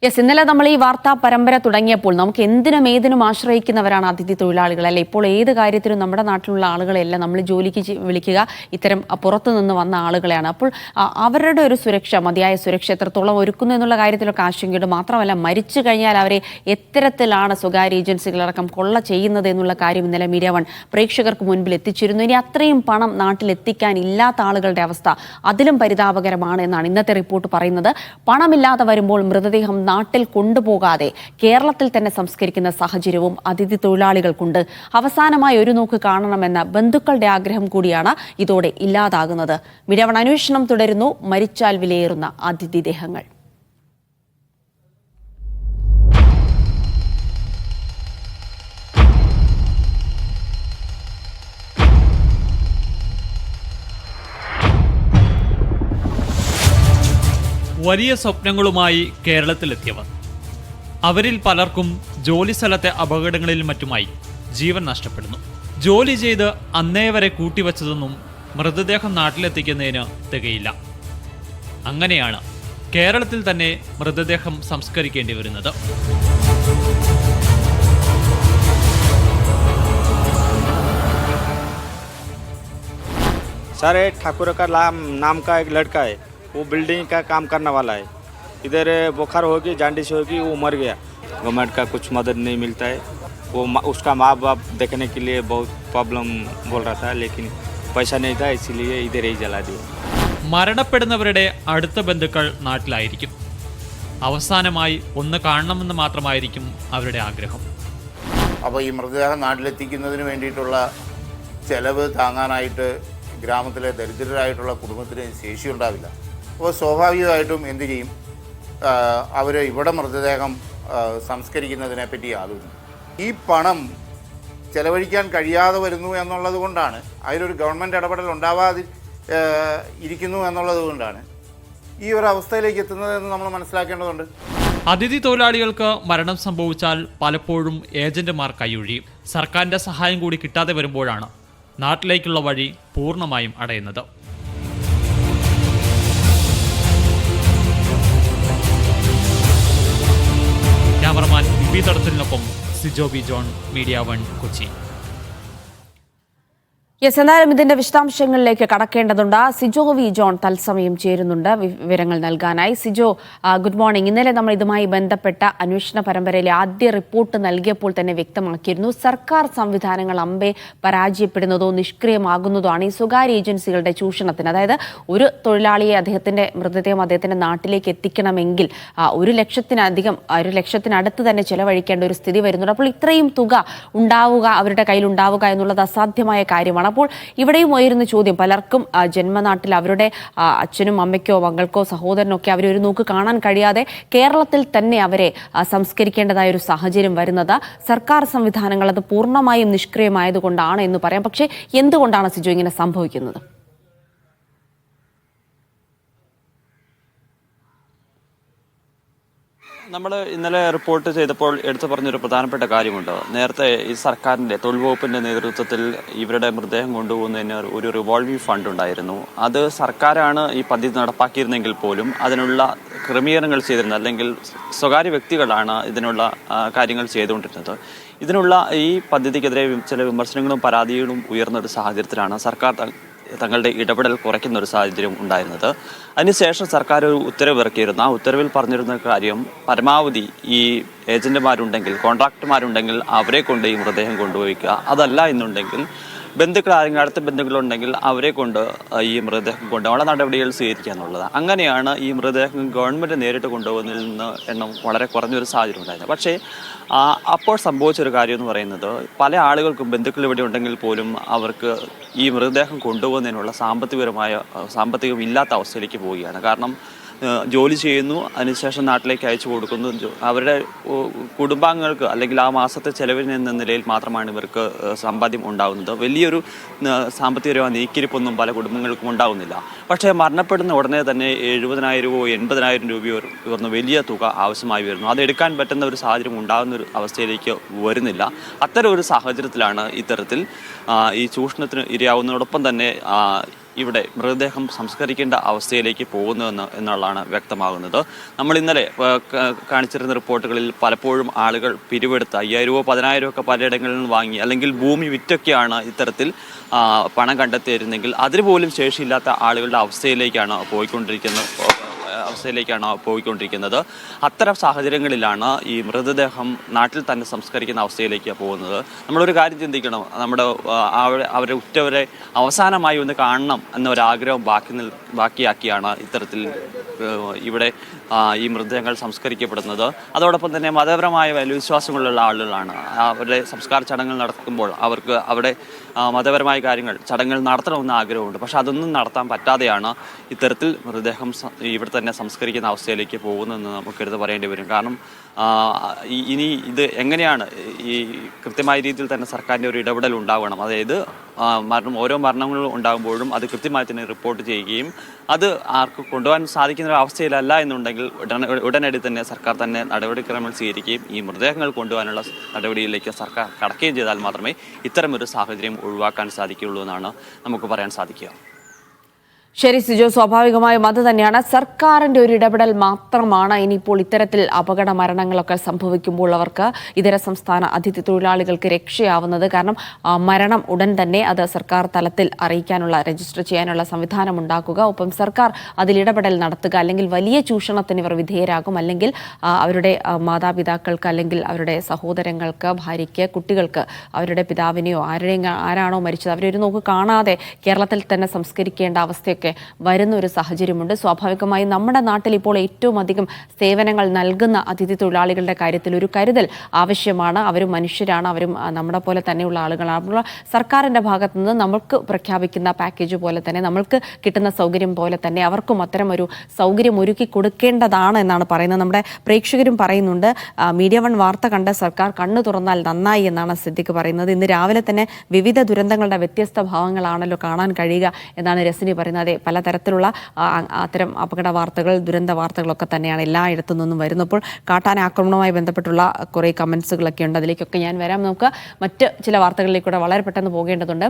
Yes, ഇന്നലെ നമ്മൾ ഈ വാർത്താ പരമ്പര തുടങ്ങിയപ്പോൾ നമുക്ക് എന്തിനും ഏതിനും ആശ്രയിക്കുന്നവരാണ് അതിഥി തൊഴിലാളികൾ അല്ലെ. ഇപ്പോൾ ഏത് കാര്യത്തിനും നമ്മുടെ നാട്ടിലുള്ള ആളുകളെയല്ല നമ്മൾ ജോലിക്ക് വിളിക്കുക, ഇത്തരം പുറത്തു നിന്ന് വന്ന ആളുകളെയാണ്. അപ്പോൾ അവരുടെ ഒരു സുരക്ഷ, മതിയായ സുരക്ഷ എത്രത്തോളം ഒരുക്കുന്നു എന്നുള്ള കാര്യത്തിലൊക്കെ ആശങ്കയുണ്ട്. മാത്രമല്ല, മരിച്ചു കഴിഞ്ഞാൽ അവരെ എത്തരത്തിലാണ് സ്വകാര്യ ഏജൻസികളടക്കം കൊള്ള ചെയ്യുന്നത് എന്നുള്ള കാര്യം ഇന്നലെ മീഡിയ വൺ പ്രേക്ഷകർക്ക് മുൻപിൽ എത്തിച്ചിരുന്നു. ഇനി അത്രയും പണം നാട്ടിലെത്തിക്കാൻ ഇല്ലാത്ത ആളുകളുടെ അവസ്ഥ അതിലും പരിതാപകരമാണ് എന്നാണ് ഇന്നത്തെ റിപ്പോർട്ട് പറയുന്നത്. പണമില്ലാതെ വരുമ്പോൾ മൃതദേഹം നാട്ടിൽ കൊണ്ടുപോകാതെ കേരളത്തിൽ തന്നെ സംസ്കരിക്കുന്ന സാഹചര്യവും അതിഥി തൊഴിലാളികൾക്കുണ്ട്. അവസാനമായി ഒരു നോക്ക് കാണണമെന്ന ബന്ധുക്കളുടെ ആഗ്രഹം കൂടിയാണ് ഇതോടെ ഇല്ലാതാകുന്നത്. മീഡിയ വൺ അന്വേഷണം തുടരുന്നു. മരിച്ചാൽ വിലയേറുന്ന അതിഥിദേഹങ്ങൾ. വലിയ സ്വപ്നങ്ങളുമായി കേരളത്തിലെത്തിയവർ. അവരിൽ പലർക്കും ജോലിസ്ഥലത്തെ അപകടങ്ങളിലും മറ്റുമായി ജീവൻ നഷ്ടപ്പെടുന്നു. ജോലി ചെയ്ത് അന്നേ വരെ കൂട്ടിവച്ചതൊന്നും മൃതദേഹം നാട്ടിലെത്തിക്കുന്നതിന് തികയില്ല. അങ്ങനെയാണ് കേരളത്തിൽ തന്നെ മൃതദേഹം സംസ്കരിക്കേണ്ടി വരുന്നത്. सर ठाकुर का नाम का एक लड़का है, वो बिल्डिंग का काम करने वाला है. इधर बुखार होगी, जांडिस होगी, वो मर गया. गवर्नमेंट का कुछ मदद नहीं मिलता है. वो उसका माँ बाप देखने के लिए बहुत प्रॉब्लम बोल रहा था, लेकिन पैसा नहीं था, इसीलिए इधर ही जला दिया. മരണപ്പെടുന്നവരുടെ അടുത്ത ബന്ധുക്കൾ നാട്ടിലായിരിക്കും. അവസാനമായി ഒന്ന് കാണണമെന്ന് മാത്രമായിരിക്കും അവരുടെ ആഗ്രഹം. അപ്പോൾ ഈ മൃതദേഹം നാട്ടിലെത്തിക്കുന്നതിന് വേണ്ടിയിട്ടുള്ള ചെലവ് താങ്ങാനായിട്ട് ഗ്രാമത്തിലെ ദരിദ്രരായിട്ടുള്ള കുടുംബത്തിന് ശേഷിയുണ്ടാവില്ല. അപ്പോൾ സ്വാഭാവികമായിട്ടും എന്തു ചെയ്യും, അവർ ഇവിടെ മൃതദേഹം സംസ്കരിക്കുന്നതിനെപ്പറ്റി ആലോചിക്കും. ഈ പണം ചെലവഴിക്കാൻ കഴിയാതെ വരുന്നു എന്നുള്ളത് കൊണ്ടാണ്, അതിലൊരു ഗവൺമെൻറ് ഇടപെടൽ ഉണ്ടാവാതെ ഇരിക്കുന്നു എന്നുള്ളത് കൊണ്ടാണ് ഈ ഒരു അവസ്ഥയിലേക്ക് എത്തുന്നതെന്ന് നമ്മൾ മനസ്സിലാക്കേണ്ടതുണ്ട്. അതിഥി തൊഴിലാളികൾക്ക് മരണം സംഭവിച്ചാൽ പലപ്പോഴും ഏജന്റുമാർ കൈയൊഴിയും. സർക്കാരിൻ്റെ സഹായം കൂടി കിട്ടാതെ വരുമ്പോഴാണ് നാട്ടിലേക്കുള്ള വഴി പൂർണ്ണമായും അടയുന്നത്. ക്യാമറമാൻ ബി തടത്തിനൊപ്പം Sijo B John, media one, Kochi. Yes, എന്നാലും ഇതിന്റെ വിശദാംശങ്ങളിലേക്ക് കടക്കേണ്ടതുണ്ട്. സിജോ വി ജോൺ തത്സമയം ചേരുന്നുണ്ട് വിവരങ്ങൾ നൽകാനായി. Sijo, good morning. ഇന്നലെ നമ്മൾ ഇതുമായി ബന്ധപ്പെട്ട അന്വേഷണ പരമ്പരയിലെ ആദ്യ റിപ്പോർട്ട് നൽകിയപ്പോൾ തന്നെ വ്യക്തമാക്കിയിരുന്നു, സർക്കാർ സംവിധാനങ്ങൾ അമ്പെ പരാജയപ്പെടുന്നതോ നിഷ്ക്രിയമാകുന്നതോ ആണ് ഈ സ്വകാര്യ ഏജൻസികളുടെ ചൂഷണത്തിന്. അതായത് ഒരു തൊഴിലാളിയെ അദ്ദേഹത്തിന്റെ മൃതദേഹം അദ്ദേഹത്തിന്റെ നാട്ടിലേക്ക് എത്തിക്കണമെങ്കിൽ 1 ലക്ഷത്തിനടുത്ത് തന്നെ ചെലവഴിക്കേണ്ട ഒരു സ്ഥിതി വരുന്നുണ്ട്. അപ്പോൾ ഇത്രയും തുക ഉണ്ടാവുക, അവരുടെ കയ്യിൽ ഉണ്ടാവുക എന്നുള്ളത് അസാധ്യമായ കാര്യമാണ്. അപ്പോൾ ഇവിടെയും ഉയരുന്ന ചോദ്യം, പലർക്കും ജന്മനാട്ടിൽ അവരുടെ അച്ഛനും അമ്മയ്ക്കോ മകൾക്കോ സഹോദരനോ ഒക്കെ അവരെ ഒരു നോക്ക് കാണാൻ കഴിയാതെ കേരളത്തിൽ തന്നെ അവരെ സംസ്കരിക്കേണ്ടതായ ഒരു സാഹചര്യം വരുന്നത് സർക്കാർ സംവിധാനങ്ങൾ അത് പൂർണ്ണമായും നിഷ്ക്രിയമായതുകൊണ്ടാണ് എന്ന് പറയാം. പക്ഷേ എന്തുകൊണ്ടാണ് സിജോ ഇങ്ങനെ സംഭവിക്കുന്നത്? നമ്മൾ ഇന്നലെ റിപ്പോർട്ട് ചെയ്തപ്പോൾ എടുത്തു പറഞ്ഞൊരു പ്രധാനപ്പെട്ട കാര്യമുണ്ട്. നേരത്തെ ഈ സർക്കാരിൻ്റെ തൊഴിൽ വകുപ്പിൻ്റെ നേതൃത്വത്തിൽ ഇവരുടെ മൃതദേഹം കൊണ്ടുപോകുന്നതിന് ഒരു റിവോൾവിംഗ് ഫണ്ട് ഉണ്ടായിരുന്നു. അത് സർക്കാരാണ് ഈ പദ്ധതി നടപ്പാക്കിയിരുന്നെങ്കിൽ പോലും അതിനുള്ള ക്രമീകരണങ്ങൾ ചെയ്തിരുന്നത്, അല്ലെങ്കിൽ സ്വകാര്യ വ്യക്തികളാണ് ഇതിനുള്ള കാര്യങ്ങൾ ചെയ്തുകൊണ്ടിരുന്നത്. ഇതിനുള്ള ഈ പദ്ധതിക്കെതിരെ ചില വിമർശനങ്ങളും പരാതികളും ഉയർന്നൊരു സാഹചര്യത്തിലാണ് സർക്കാർ തങ്ങളുടെ ഇടപെടൽ കുറയ്ക്കുന്ന ഒരു സാഹചര്യം ഉണ്ടായിരുന്നത്. അതിനുശേഷം സർക്കാർ ഒരു ഉത്തരവ് ഇറക്കിയിരുന്നു. ആ ഉത്തരവിൽ പറഞ്ഞിരുന്ന കാര്യം, പരമാവധി ഈ ഏജന്റുമാരുണ്ടെങ്കിൽ, കോൺട്രാക്ടർമാരുണ്ടെങ്കിൽ അവരെ കൊണ്ട് ഈ മൃതദേഹം കൊണ്ടുപോയിക്കുക. അതല്ല എന്നുണ്ടെങ്കിൽ ബന്ധുക്കൾ ആരെങ്കിലും അടുത്ത ബന്ധുക്കളുണ്ടെങ്കിൽ അവരെ കൊണ്ട് ഈ മൃതദേഹം കൊണ്ടുപോകാനുള്ള നടപടികൾ സ്വീകരിക്കുക എന്നുള്ളത്. അങ്ങനെയാണ് ഈ മൃതദേഹം ഗവൺമെൻറ് നേരിട്ട് കൊണ്ടുപോകുന്നതിൽ നിന്ന് എണ്ണം വളരെ കുറഞ്ഞൊരു സാഹചര്യം ഉണ്ടായിരുന്നത്. പക്ഷേ അപ്പോൾ സംഭവിച്ചൊരു കാര്യം എന്ന് പറയുന്നത്, പല ആളുകൾക്കും ബന്ധുക്കൾ ഇവിടെ ഉണ്ടെങ്കിൽ പോലും അവർക്ക് ഈ മൃതദേഹം കൊണ്ടുപോകുന്നതിനുള്ള സാമ്പത്തികം ഇല്ലാത്ത അവസ്ഥയിലേക്ക് പോവുകയാണ്. കാരണം ജോലി ചെയ്യുന്നു, അതിനുശേഷം നാട്ടിലേക്ക് അയച്ചു കൊടുക്കുന്നു. അവരുടെ കുടുംബാംഗങ്ങൾക്ക് അല്ലെങ്കിൽ ആ മാസത്തെ ചെലവിന് എന്ന നിലയിൽ മാത്രമാണ് ഇവർക്ക് സമ്പാദ്യം ഉണ്ടാകുന്നത്. വലിയൊരു സാമ്പത്തികപരമായ നീക്കിരിപ്പൊന്നും പല കുടുംബങ്ങൾക്കും ഉണ്ടാകുന്നില്ല. പക്ഷേ മരണപ്പെടുന്ന ഉടനെ തന്നെ 70,000 80,000 രൂപയോ ഇവർന്ന് വലിയ തുക ആവശ്യമായി വരുന്നു. അതെടുക്കാൻ പറ്റുന്ന ഒരു സാഹചര്യം ഉണ്ടാകുന്ന ഒരു അവസ്ഥയിലേക്ക് വരുന്നില്ല. അത്തരം ഒരു സാഹചര്യത്തിലാണ് ഇത്തരത്തിൽ ഈ ചൂഷണത്തിന് ഇരയാവുന്നതോടൊപ്പം തന്നെ ഇവിടെ മൃതദേഹം സംസ്കരിക്കേണ്ട അവസ്ഥയിലേക്ക് പോകുന്നു എന്നുള്ളതാണ് വ്യക്തമാകുന്നത്. നമ്മൾ ഇന്നലെ കാണിച്ചിരുന്ന റിപ്പോർട്ടുകളിൽ പലപ്പോഴും ആളുകൾ പിരിവെടുത്ത് 5,000 10,000 ഒക്കെ പലയിടങ്ങളിൽ നിന്ന് വാങ്ങി അല്ലെങ്കിൽ ഭൂമി വിറ്റൊക്കെയാണ് ഇത്തരത്തിൽ പണം കണ്ടെത്തിയിരുന്നെങ്കിൽ അതിന് പോലും ശേഷിയില്ലാത്ത ആളുകളുടെ അവസ്ഥയിലേക്കാണ് പോയിക്കൊണ്ടിരിക്കുന്നത്. അത്തരം സാഹചര്യങ്ങളിലാണ് ഈ മൃതദേഹം നാട്ടിൽ തന്നെ സംസ്കരിക്കുന്ന അവസ്ഥയിലേക്ക് പോകുന്നത്. നമ്മളൊരു കാര്യം ചിന്തിക്കണം, അവരെ ഉറ്റവരെ അവസാനമായി ഒന്ന് കാണണം എന്നൊരാഗ്രഹം ബാക്കിയാക്കിയാണ് ഇത്തരത്തിൽ ഇവിടെ ഈ മൃതദേഹങ്ങൾ സംസ്കരിക്കപ്പെടുന്നത്. അതോടൊപ്പം തന്നെ മതപരമായ വിശ്വാസങ്ങളുള്ള ആളുകളാണ്. അവരുടെ സംസ്കാര ചടങ്ങുകൾ നടക്കുമ്പോൾ അവർക്ക് അവിടെ മതപരമായ ചടങ്ങുകൾ നടത്തണമെന്ന് ആഗ്രഹമുണ്ട്. പക്ഷെ അതൊന്നും നടത്താൻ പറ്റാതെയാണ് ഇത്തരത്തിൽ മൃതദേഹം ഇവിടെ തന്നെ സംസ്കരിക്കുന്ന അവസ്ഥയിലേക്ക് പോകുന്നതെന്ന് നമുക്കെടുത്ത് പറയേണ്ടി വരും. കാരണം ഇനി ഇത് എങ്ങനെയാണ് ഈ കൃത്യമായ രീതിയിൽ തന്നെ സർക്കാരിൻ്റെ ഒരു ഇടപെടൽ ഉണ്ടാവണം. അതായത് ഓരോ മരണങ്ങളും ഉണ്ടാകുമ്പോഴും അത് കൃത്യമായി തന്നെ റിപ്പോർട്ട് ചെയ്യുകയും അത് ആർക്ക് കൊണ്ടുപോകാൻ സാധിക്കുന്ന ഒരു അവസ്ഥയിലല്ല എന്നുണ്ടെങ്കിൽ ഉടനടി തന്നെ സർക്കാർ തന്നെ നടപടിക്രമങ്ങൾ സ്വീകരിക്കുകയും ഈ മൃതദേഹങ്ങൾ കൊണ്ടുപോകാനുള്ള നടപടിയിലേക്ക് സർക്കാർ കടക്കുകയും ചെയ്താൽ മാത്രമേ ഇത്തരമൊരു സാഹചര്യം ഒഴിവാക്കാൻ സാധിക്കുകയുള്ളൂ എന്നാണ് നമുക്ക് പറയാൻ സാധിക്കുക. ശരി സിജോ, സ്വാഭാവികമായും അത് തന്നെയാണ്. സർക്കാരിന്റെ ഒരു ഇടപെടൽ മാത്രമാണ് ഇനിയിപ്പോൾ ഇത്തരത്തിൽ അപകട മരണങ്ങളൊക്കെ സംഭവിക്കുമ്പോൾ അവർക്ക് ഇതര സംസ്ഥാന അതിഥി തൊഴിലാളികൾക്ക് രക്ഷയാവുന്നത്. കാരണം മരണം ഉടൻ തന്നെ അത് സർക്കാർ തലത്തിൽ അറിയിക്കാനുള്ള, രജിസ്റ്റർ ചെയ്യാനുള്ള സംവിധാനം ഉണ്ടാക്കുക, ഒപ്പം സർക്കാർ അതിൽ ഇടപെടൽ നടത്തുക. അല്ലെങ്കിൽ വലിയ ചൂഷണത്തിന് ഇവർ വിധേയരാകും, അല്ലെങ്കിൽ അവരുടെ മാതാപിതാക്കൾക്ക് അല്ലെങ്കിൽ അവരുടെ സഹോദരങ്ങൾക്ക്, ഭാര്യയ്ക്ക്, കുട്ടികൾക്ക് അവരുടെ പിതാവിനെയോ ആരാണോ മരിച്ചത് അവരെ ഒരു നോക്ക് കാണാതെ കേരളത്തിൽ തന്നെ സംസ്കരിക്കേണ്ട അവസ്ഥയൊക്കെ വരുന്ന ഒരു സാഹചര്യമുണ്ട്. സ്വാഭാവികമായും നമ്മുടെ നാട്ടിൽ ഇപ്പോൾ ഏറ്റവും അധികം സേവനങ്ങൾ നൽകുന്ന അതിഥി തൊഴിലാളികളുടെ കാര്യത്തിൽ ഒരു കരുതൽ ആവശ്യമാണ്. അവരും മനുഷ്യരാണ്, അവരും നമ്മുടെ പോലെ തന്നെയുള്ള ആളുകളാണ്. സർക്കാരിൻ്റെ ഭാഗത്തു നിന്ന് നമ്മൾക്ക് പ്രഖ്യാപിക്കുന്ന പാക്കേജ് പോലെ തന്നെ, നമ്മൾക്ക് കിട്ടുന്ന സൗകര്യം പോലെ തന്നെ അവർക്കും അത്തരം ഒരു സൗകര്യം ഒരുക്കി കൊടുക്കേണ്ടതാണ് എന്നാണ് പറയുന്നത്. നമ്മുടെ പ്രേക്ഷകരും പറയുന്നുണ്ട്, മീഡിയ വൺ വാർത്ത കണ്ട് സർക്കാർ കണ്ണു തുറന്നാൽ നന്നായി എന്നാണ് സിദ്ദിഖ് പറയുന്നത്. ഇന്ന് രാവിലെ തന്നെ വിവിധ ദുരന്തങ്ങളുടെ വ്യത്യസ്ത ഭാവങ്ങളാണല്ലോ കാണാൻ കഴിയുക എന്നാണ് രസനി പറയുന്നത്. പലതരത്തിലുള്ള അത്തരം അപകട വാർത്തകൾ, ദുരന്ത വാർത്തകളൊക്കെ തന്നെയാണ് എല്ലായിടത്തു നിന്നും വരുന്നപ്പോൾ. കാട്ടാന ആക്രമണവുമായി ബന്ധപ്പെട്ടുള്ള കുറേ കമൻസുകളൊക്കെ ഉണ്ട്, അതിലേക്കൊക്കെ ഞാൻ വരാം. നമുക്ക് മറ്റ് ചില വാർത്തകളിലേക്കൂടെ വളരെ പെട്ടെന്ന് പോകേണ്ടതുണ്ട്.